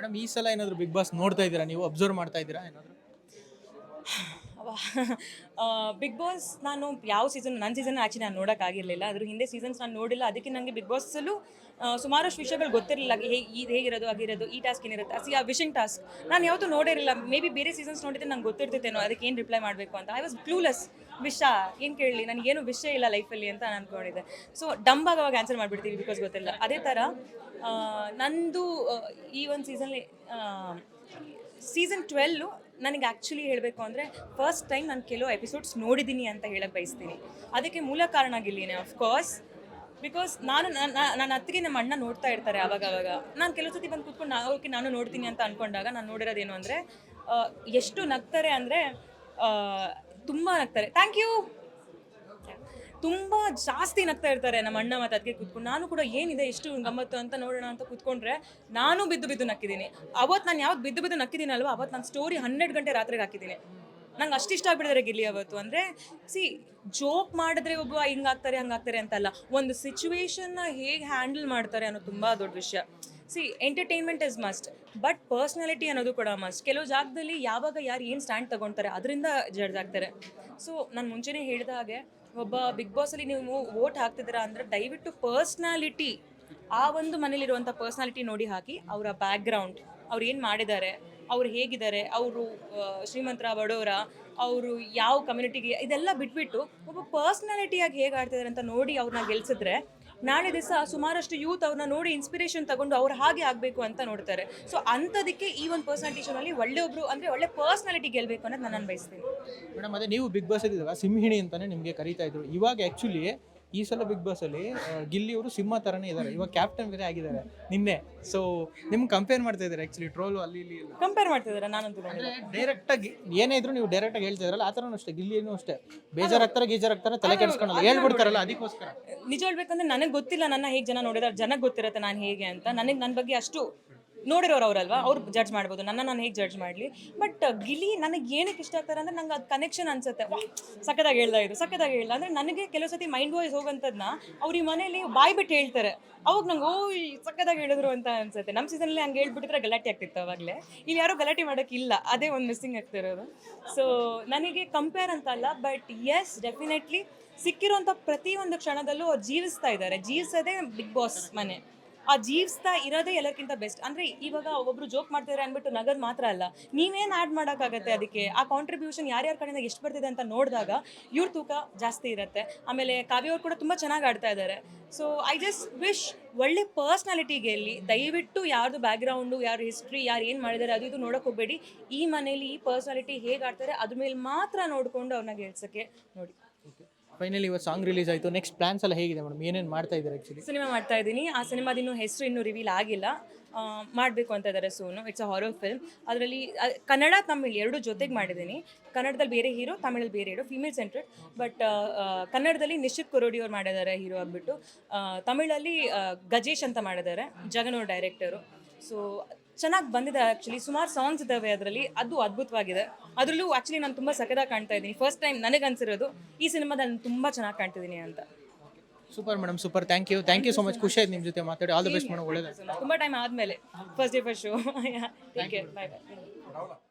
Madam ಈ ಸಲ ಏನಾದರೂ ಬಿಗ್ ಬಾಸ್ ನೋಡ್ತಾ ಇದ್ದೀರಾ, ನೀವು ಅಬ್ಸರ್ವ್ ಮಾಡ್ತಾ ಇದ್ದೀರಾ ಏನಾದರೂ? ಬಿಗ್ ಬಾಸ್ ನಾನು ಯಾವ ಸೀಸನ್ ನನ್ನ ಸೀಸನ್ ಆ್ಯಕ್ಚುಲಿ ನಾನು ನೋಡೋಕ್ಕಾಗಿರಲಿಲ್ಲ. ಅದ್ರ ಹಿಂದೆ ಸೀಸನ್ಸ್ ನಾನು ನೋಡಿಲ್ಲ. ಅದಕ್ಕೆ ನನಗೆ ಬಿಗ್ ಬಾಸಲ್ಲೂ ಸುಮಾರಷ್ಟು ವಿಷಯಗಳು ಗೊತ್ತಿರಲಿಲ್ಲ. ಇದು ಹೇಗಿರೋದು ಆಗಿರೋದು, ಈ ಟಾಸ್ಕ್ ಏನಿರುತ್ತೆ, ಆ ವಿಶಿಂಗ್ ಟಾಸ್ಕ್ ನಾನು ಯಾವತ್ತೂ ನೋಡಿರಲಿಲ್ಲ. ಮೇ ಬಿ ಬೇರೆ ಸೀಸನ್ಸ್ ನೋಡಿದ್ರೆ ನಂಗೆ ಗೊತ್ತಿರ್ತಿತ್ತೇನೋ ಅದಕ್ಕೆ ಏನು ರಿಪ್ಲೈ ಮಾಡಬೇಕು ಅಂತ. I was clueless. ವಿಷಯ ಏನು ಕೇಳಲಿ, ನನಗೇನು ವಿಷಯ ಇಲ್ಲ ಲೈಫಲ್ಲಿ ಅಂತ ನಾನು ಅಂದ್ಕೊಂಡಿದ್ದೆ. ಸೊ ಡಂಬಾಗಿ ಅವಾಗ ಆನ್ಸರ್ ಮಾಡಿಬಿಡ್ತೀವಿ ಬಿಕಾಸ್ ಗೊತ್ತಿಲ್ಲ. ಅದೇ ಥರ ನಂದು ಈ ಒಂದು ಸೀಸನ್ 12 ನನಗೆ ಆ್ಯಕ್ಚುಲಿ ಹೇಳಬೇಕು ಅಂದರೆ ಫಸ್ಟ್ ಟೈಮ್ ನಾನು ಕೆಲವು ಎಪಿಸೋಡ್ಸ್ ನೋಡಿದ್ದೀನಿ ಅಂತ ಹೇಳಕ್ಕೆ ಬಯಸ್ತೀನಿ. ಅದಕ್ಕೆ ಮೂಲ ಕಾರಣ ಆಗಿಲ್ಲೇನೆ ಅಫ್ಕೋರ್ಸ್. ಬಿಕಾಸ್ ನನ್ನ ಅತ್ತಿಗೆ ನಮ್ಮ ಅಣ್ಣ ನೋಡ್ತಾ ಇರ್ತಾರೆ ಆವಾಗ. ನಾನು ಕೆಲವು ಸತಿ ಬಂದು ಕೂತ್ಕೊಂಡು ಓಕೆ ನಾನು ನೋಡ್ತೀನಿ ಅಂತ ಅಂದ್ಕೊಂಡಾಗ ನಾನು ನೋಡಿರೋದೇನು ಅಂದರೆ ಎಷ್ಟು ನಗ್ತಾರೆ ಅಂದರೆ ತುಂಬ ನಗ್ತಾರೆ. Thank you. ತುಂಬ ಜಾಸ್ತಿ ನಗ್ತಾ ಇರ್ತಾರೆ ನಮ್ಮ ಅಣ್ಣ ಮತ್ತು ಅದಕ್ಕೆ ಕೂತ್ಕೊಂಡು. ನಾನು ಕೂಡ ಏನಿದೆ ಎಷ್ಟು ಗಮ್ಮತ್ತು ಅಂತ ನೋಡೋಣ ಅಂತ ಕೂತ್ಕೊಂಡ್ರೆ ನಾನು ಬಿದ್ದು ನಕ್ಕಿದ್ದೀನಿ. ಅವತ್ತು ನಾನು ಯಾವ್ದು ಬಿದ್ದು ನಕ್ಕಿದ್ದೀನಲ್ವ, ಅವತ್ತು ನಾನು ಸ್ಟೋರಿ 12 ಗಂಟೆ ರಾತ್ರಿಗೆ ಹಾಕಿದ್ದೀನಿ. ನಂಗೆ ಅಷ್ಟು ಇಷ್ಟ ಆಗ್ಬಿಟ್ಟಿದ್ದಾರೆ ಗಿಲ್ಲಿ ಅವತ್ತು. ಅಂದರೆ ಜೋಕ್ ಮಾಡಿದ್ರೆ ಒಬ್ಬ ಹಿಂಗಾಗ್ತಾರೆ ಹಂಗಾಗ್ತಾರೆ ಅಂತಲ್ಲ, ಒಂದು ಸಿಚುವೇಶನ್ನ ಹೇಗೆ ಹ್ಯಾಂಡಲ್ ಮಾಡ್ತಾರೆ ಅನ್ನೋದು ತುಂಬ ದೊಡ್ಡ ವಿಷಯ. Entertainment is must, but personality ಅನ್ನೋದು ಕೂಡ ಮಸ್ಟ್. ಕೆಲವು ಜಾಗದಲ್ಲಿ ಯಾವಾಗ ಯಾರು ಏನು ಸ್ಟ್ಯಾಂಡ್ ತಗೊಳ್ತಾರೆ ಅದರಿಂದ ಜಡ್ಜ್ ಆಗ್ತಾರೆ. ಸೊ ನಾನು ಮುಂಚೆನೇ ಹೇಳಿದ ಹಾಗೆ ಒಬ್ಬ ಬಿಗ್ ಬಾಸಲ್ಲಿ ನೀವು ವೋಟ್ ಹಾಕ್ತಿದ್ದೀರಾ ಅಂದರೆ ದಯವಿಟ್ಟು ಪರ್ಸ್ನಾಲಿಟಿ, ಆ ಒಂದು ಮನೇಲಿರುವಂಥ ಪರ್ಸ್ನಾಲಿಟಿ ನೋಡಿ ಹಾಕಿ. ಅವರ ಬ್ಯಾಕ್ಗ್ರೌಂಡ್, ಅವ್ರು ಏನು ಮಾಡಿದ್ದಾರೆ, ಅವ್ರು ಹೇಗಿದ್ದಾರೆ, ಅವರು ಶ್ರೀಮಂತರ ಬಡವರ, ಅವರು ಯಾವ ಕಮ್ಯುನಿಟಿಗೆ, ಇದೆಲ್ಲ ಬಿಟ್ಬಿಟ್ಟು ಒಬ್ಬ ಪರ್ಸ್ನಾಲಿಟಿಯಾಗಿ ಹೇಗೆ ಆಡ್ತಿದ್ದಾರೆ ಅಂತ ನೋಡಿ ಅವ್ರನ್ನ ಗೆಲ್ಸಿದ್ರೆ ನಾಳೆ ದಿವಸ ಸುಮಾರಷ್ಟು ಯೂತ್ ಅವ್ರನ್ನ ನೋಡಿ ಇನ್ಸ್ಪಿರೇಷನ್ ತಗೊಂಡು ಅವ್ರು ಹಾಗೆ ಆಗಬೇಕು ಅಂತ ನೋಡ್ತಾರೆ. ಸೊ ಅಂಥದಕ್ಕೆ ಈ ಒಂದು ಪರ್ಸ್ನಾಲಿಟಿ ಶೋನಲ್ಲಿ ಒಳ್ಳೆಯೊಬ್ರು ಅಂದರೆ ಒಳ್ಳೆ ಪರ್ಸ್ನಾಲಿಟಿ ಗೆಲ್ಲಬೇಕು ಅನ್ನೋದು ನಾನು ಬಯಸ್ತೀನಿ. ಮೇಡಮ್ ಅದೇ ನೀವು ಬಿಗ್ ಬಾಸ್ ಇದ್ದಾಗ ಸಿಂಹಿಣಿ ಅಂತಲೇ ನಿಮಗೆ ಕರೀತಾ ಇದ್ರು. ಇವಾಗ ಆ್ಯಕ್ಚುಲಿ ಈ ಸಲ ಬಿಗ್ ಬಾಸಲ್ಲಿ ಗಿಲ್ಲಿಯವರು ಸಿಂಹ ಥರನೇ ಇದ್ದಾರೆ. ಇವಾಗ ಕ್ಯಾಪ್ಟನ್ ಬೇರೆ ಆಗಿದ್ದಾರೆ ನಿನ್ನೆ. ಸೊ ನಿಮ್ಗೆ ಕಂಪೇರ್ ಮಾಡ್ತಾ ಇದ್ದಾರೆ ಆ್ಯಕ್ಚುಲಿ ಟ್ರೋಲು ಅಲ್ಲಿ ಇಲ್ಲಿ ಎಲ್ಲ ಕಂಪೇರ್ ಮಾಡ್ತಿದ್ದಾರೆ. ನಾನಂತೂ ಡೈರೆಕ್ಟಾಗಿ ಏನೇ ಇದ್ರು ನೀವು ಡೈರೆಕ್ಟಾಗಿ ಹೇಳ್ತಿದ್ರಲ್ಲ, ಆ ಥರನೂ ಅಷ್ಟೇ ಗಿಲ್ಲಿನೂ ಅಷ್ಟೇ ಬೇಜಾರಾಗ್ತಾರೆ ತಲೆ ಕೆಡಿಸ್ಕೊಳ್ಳಲ್ಲ, ಹೇಳ್ಬಿಡ್ತಾರಲ್ಲ ಅದಕ್ಕೋಸ್ಕರ. ನಿಜ ಹೇಳ್ಬೇಕಂದ್ರೆ ನನಗೆ ಗೊತ್ತಿಲ್ಲ ನನ್ನ ಹೇಗೆ ಜನ ನೋಡಿದಾರೆ, ಜನಕ್ಕೆ ಗೊತ್ತಿರುತ್ತೆ ನಾನು ಹೇಗೆ ಅಂತ. ನನ್ನ ಬಗ್ಗೆ ಅಷ್ಟು ನೋಡಿರೋರು ಅವರಲ್ವಾ, ಅವ್ರು ಜಡ್ಜ್ ಮಾಡ್ಬೋದು, ನಾನು ಹೇಗೆ ಜಡ್ಜ್ ಮಾಡಲಿ. ಬಟ್ ಗಿಲಿ ನನಗೆ ಏನಕ್ಕೆ ಇಷ್ಟ ಆಗ್ತಾರೆ ಅಂದರೆ ನಂಗೆ ಅದು ಕನೆಕ್ಷನ್ ಅನ್ಸುತ್ತೆ. ಸಕ್ಕದಾಗಿ ಹೇಳ್ದ ಅಂದರೆ ನನಗೆ ಕೆಲವು ಸತಿ ಮೈಂಡ್ ವಾಯ್ಸ್ ಹೋಗೋಂಥದ್ದನ್ನ ಅವ್ರು ಈ ಮನೇಲಿ ಬಾಯ್ ಬಿಟ್ಟು ಹೇಳ್ತಾರೆ. ಅವಾಗ ನಂಗೆ ಸಕ್ಕದಾಗಿ ಹೇಳಿದ್ರು ಅಂತ ಅನ್ಸುತ್ತೆ. ನಮ್ಮ ಸೀಸನಲ್ಲಿ ಹಂಗೆ ಹೇಳ್ಬಿಟ್ಟಿದ್ರೆ ಗಲಾಟೆ ಆಗ್ತಿತ್ತು ಅವಾಗಲೇ. ಇಲ್ಲಿ ಯಾರೂ ಗಲಾಟೆ ಮಾಡೋಕ್ಕಿಲ್ಲ, ಅದೇ ಒಂದು ಮಿಸ್ಸಿಂಗ್ ಆಗ್ತಿರೋದು. ಸೊ ನನಗೆ ಕಂಪೇರ್ ಅಂತ ಅಲ್ಲ, ಬಟ್ ಎಸ್ ಡೆಫಿನೆಟ್ಲಿ ಸಿಕ್ಕಿರೋಂಥ ಪ್ರತಿಯೊಂದು ಕ್ಷಣದಲ್ಲೂ ಅವ್ರು ಜೀವಿಸ್ತಾ ಇದ್ದಾರೆ. ಜೀವಿಸೋದೇ ಬಿಗ್ ಬಾಸ್ ಮನೆ. ಆ ಜೀವಿಸ್ತಾ ಇರೋದೇ ಎಲ್ಲಕ್ಕಿಂತ ಬೆಸ್ಟ್. ಅಂದರೆ ಇವಾಗ ಒಬ್ಬರು ಜೋಕ್ ಮಾಡ್ತಿದ್ದಾರೆ ಅಂದ್ಬಿಟ್ಟು ನಗದು ಮಾತ್ರ ಅಲ್ಲ, ನೀವೇನು ಆ್ಯಡ್ ಮಾಡೋಕ್ಕಾಗತ್ತೆ ಅದಕ್ಕೆ. ಆ ಕಾಂಟ್ರಿಬ್ಯೂಷನ್ ಯಾರ್ಯಾರ ಕಡೆಯಿಂದ ಎಷ್ಟು ಬರ್ತಿದೆ ಅಂತ ನೋಡಿದಾಗ ಇವ್ರ ತೂಕ ಜಾಸ್ತಿ ಇರುತ್ತೆ. ಆಮೇಲೆ ಕಾವ್ಯವ್ರು ಕೂಡ ತುಂಬ ಚೆನ್ನಾಗಿ ಆಡ್ತಾ ಇದ್ದಾರೆ. ಸೊ ಐ ಜಸ್ಟ್ ವಿಶ್ ಒಳ್ಳೆ ಪರ್ಸ್ನಾಲಿಟಿಗೆ ಇಲ್ಲಿ ದಯವಿಟ್ಟು ಯಾರ್ದು ಬ್ಯಾಕ್ಗ್ರೌಂಡು, ಯಾರು ಹಿಸ್ಟ್ರಿ, ಯಾರು ಏನು ಮಾಡಿದ್ದಾರೆ ಅದು ಇದು ನೋಡೋಕೆ ಹೋಗಬೇಡಿ. ಈ ಮನೇಲಿ ಈ ಪರ್ಸ್ನಾಲಿಟಿ ಹೇಗೆ ಆಡ್ತಾರೆ ಅದ್ರ ಮೇಲೆ ಮಾತ್ರ ನೋಡಿಕೊಂಡು ಅವ್ರನ್ನ ಗೆಲ್ಸೋಕ್ಕೆ ನೋಡಿ. ಫೈನಲಿ ಇವತ್ತು ಸಾಂಗ್ ರಿಲೀಸ್ ಆಯಿತು. ನೆಕ್ಸ್ಟ್ ಪ್ಲಾನ್ಸ್ ಎಲ್ಲ ಹೇಗಿದೆ ಮೇಡಮ್? ಏನೇನು ಮಾಡ್ತಾ ಇದ್ದಾರೆ? ಆ್ಯಕ್ಚುಲಿ ಸಿನಿಮಾ ಮಾಡ್ತಾ ಇದ್ದೀನಿ. ಆ ಸಿನಿಮಾದಿನ್ನೂ ಹೆಸರು ಇನ್ನೂ ರಿವೀಲ್ ಆಗಿಲ್ಲ. ಮಾಡಬೇಕು ಅಂತ ಇದ್ದಾರೆ Sonu. It's a horror film. ಅದರಲ್ಲಿ ಕನ್ನಡ ತಮಿಳ್ ಎರಡು ಜೊತೆಗೆ ಮಾಡಿದ್ದೀನಿ. ಕನ್ನಡದಲ್ಲಿ ಬೇರೆ ಹೀರೋ, ತಮಿಳಲ್ಲಿ ಬೇರೆ ಹೀರೋ, ಫೀಮೇಲ್ ಸೆಂಟ್ರೆಡ್. ಬಟ್ ಕನ್ನಡದಲ್ಲಿ ನಿಶ್ಚಿತ್ ಕೊರೋಡಿ ಅವ್ರು ಮಾಡಿದ್ದಾರೆ ಹೀರೋ ಆಗಿಬಿಟ್ಟು. ತಮಿಳಲ್ಲಿ ಗಜೇಶ್ ಅಂತ ಮಾಡಿದ್ದಾರೆ, ಜಗನೂರ್ ಡೈರೆಕ್ಟರು. ಸೊ ಚೆನ್ನಾಗಿ ಬಂದಿದೆ ಆ್ಯಕ್ಚುಲಿ. ಸುಮಾರು ಸಾಂಗ್ಸ್ ಇದ್ದಾವೆ ಅದರಲ್ಲಿ, ಅದು ಅದ್ಭುತವಾಗಿದೆ. ಅದರಲ್ಲೂ ಆ್ಯಕ್ಚುಲಿ ನಾನು ತುಂಬ ಸಖತ್ತಾಗಿ ಕಾಣ್ತಾ ಇದ್ದೀನಿ. ಫಸ್ಟ್ ಟೈಮ್ ನನಗೆ ಅನ್ಸಿರೋದು ಈ ಸಿನಿಮಾದಲ್ಲಿ ನಾನು ತುಂಬ ಚೆನ್ನಾಗಿ ಕಾಣ್ತಿದ್ದೀನಿ ಅಂತ. Super madam, super. Thank you so much. ಖುಷಿ ಆಯ್ತು ನಿಮ್ಮ ಜೊತೆ ಮಾತಾಡಿ. All the best madam. ಒಳ್ಳೆಯದು. ತುಂಬ ಟೈಮ್ ಆದಮೇಲೆ first day first show. Take care. Bye ಬಾಯ್.